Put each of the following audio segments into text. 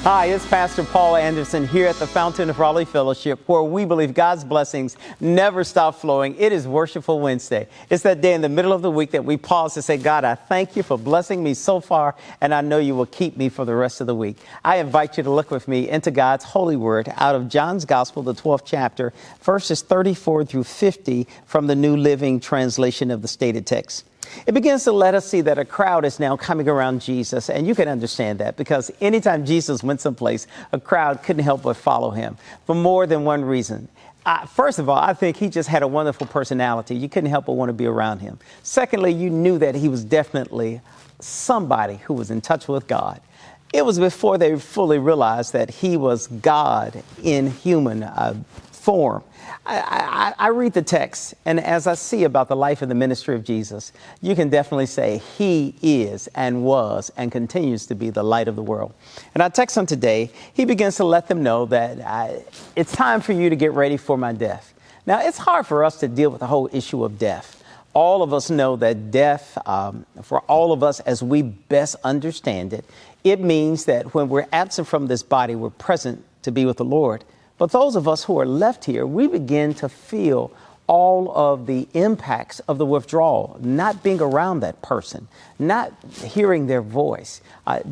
Hi, it's Pastor Paul Anderson here at the Fountain of Raleigh Fellowship, where we believe God's blessings never stop flowing. It is Worshipful Wednesday. It's that day in the middle of the week that we pause to say, God, I thank you for blessing me so far, and I know you will keep me for the rest of the week. I invite you to look with me into God's holy word out of John's Gospel, the 12th chapter, verses 34 through 50 from the New Living Translation of the stated text. It begins to let us see that a crowd is now coming around Jesus, and you can understand that because anytime Jesus went someplace, a crowd couldn't help but follow him for more than one reason. First of all, I think he just had a wonderful personality. You couldn't help but want to be around him. Secondly, you knew that he was definitely somebody who was in touch with God. It was before they fully realized that he was God in human form. I read the text, and as I see about the life and the ministry of Jesus, you can definitely say he is and was and continues to be the light of the world. And our text on today, he begins to let them know that it's time for you to get ready for my death. Now, it's hard for us to deal with the whole issue of death. All of us know that death, for all of us as we best understand it, it means that when we're absent from this body, we're present to be with the Lord. But those of us who are left here, we begin to feel all of the impacts of the withdrawal, not being around that person, not hearing their voice.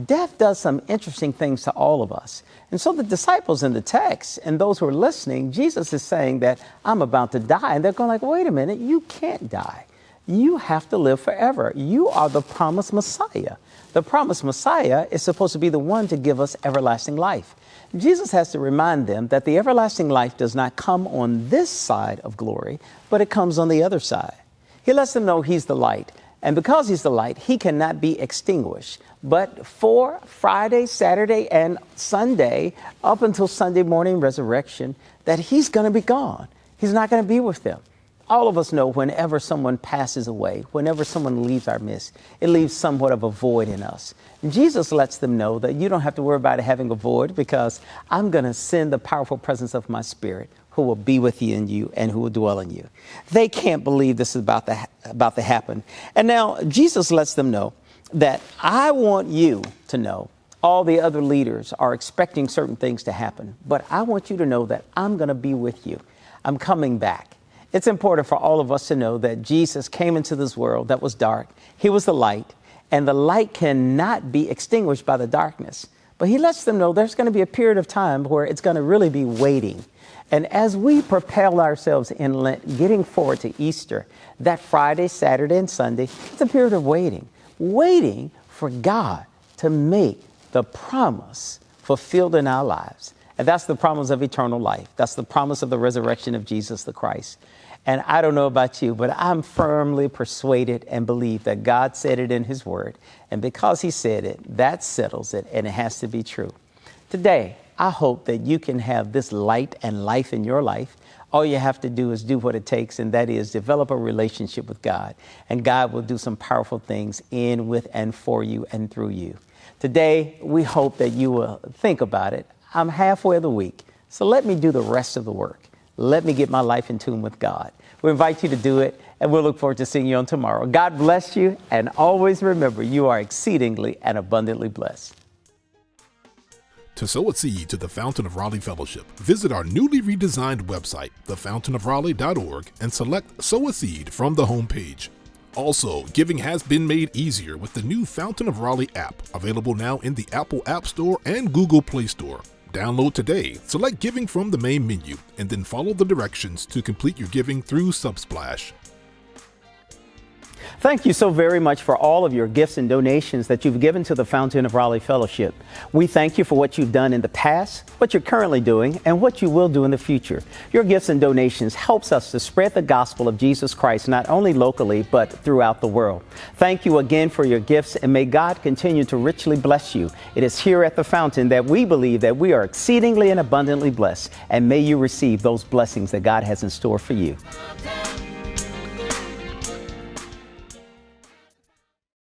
Death does some interesting things to all of us. And so the disciples in the text and those who are listening, Jesus is saying that I'm about to die. And they're going like, wait a minute, you can't die. You have to live forever. You are the promised Messiah. The promised Messiah is supposed to be the one to give us everlasting life. Jesus has to remind them that the everlasting life does not come on this side of glory, but it comes on the other side. He lets them know he's the light. And because he's the light, he cannot be extinguished. But for Friday, Saturday, and Sunday, up until Sunday morning resurrection, that he's going to be gone. He's not going to be with them. All of us know whenever someone passes away, whenever someone leaves our midst, it leaves somewhat of a void in us. Jesus lets them know that you don't have to worry about having a void because I'm going to send the powerful presence of my Spirit who will be with you in you and who will dwell in you. They can't believe this is about to happen. And now Jesus lets them know that I want you to know all the other leaders are expecting certain things to happen, but I want you to know that I'm going to be with you. I'm coming back. It's important for all of us to know that Jesus came into this world that was dark. He was the light, and the light cannot be extinguished by the darkness. But he lets them know there's going to be a period of time where it's going to really be waiting. And as we propel ourselves in Lent, getting forward to Easter, that Friday, Saturday, and Sunday, it's a period of waiting for God to make the promise fulfilled in our lives. And that's the promise of eternal life. That's the promise of the resurrection of Jesus the Christ. And I don't know about you, but I'm firmly persuaded and believe that God said it in his word. And because he said it, that settles it, and it has to be true. Today, I hope that you can have this light and life in your life. All you have to do is do what it takes, and that is develop a relationship with God. And God will do some powerful things in, with, and for you and through you. Today, we hope that you will think about it. I'm halfway of the week, so let me do the rest of the work. Let me get my life in tune with God. We invite you to do it, and we'll look forward to seeing you on tomorrow. God bless you, and always remember, you are exceedingly and abundantly blessed. To sow a seed to the Fountain of Raleigh Fellowship, visit our newly redesigned website, thefountainofraleigh.org, and select Sow a Seed from the homepage. Also, giving has been made easier with the new Fountain of Raleigh app, available now in the Apple App Store and Google Play Store. Download today, select Giving from the main menu, and then follow the directions to complete your giving through Subsplash. Thank you so very much for all of your gifts and donations that you've given to the Fountain of Raleigh Fellowship. We thank you for what you've done in the past, what you're currently doing, and what you will do in the future. Your gifts and donations helps us to spread the gospel of Jesus Christ, not only locally, but throughout the world. Thank you again for your gifts, and may God continue to richly bless you. It is here at the Fountain that we believe that we are exceedingly and abundantly blessed, and may you receive those blessings that God has in store for you.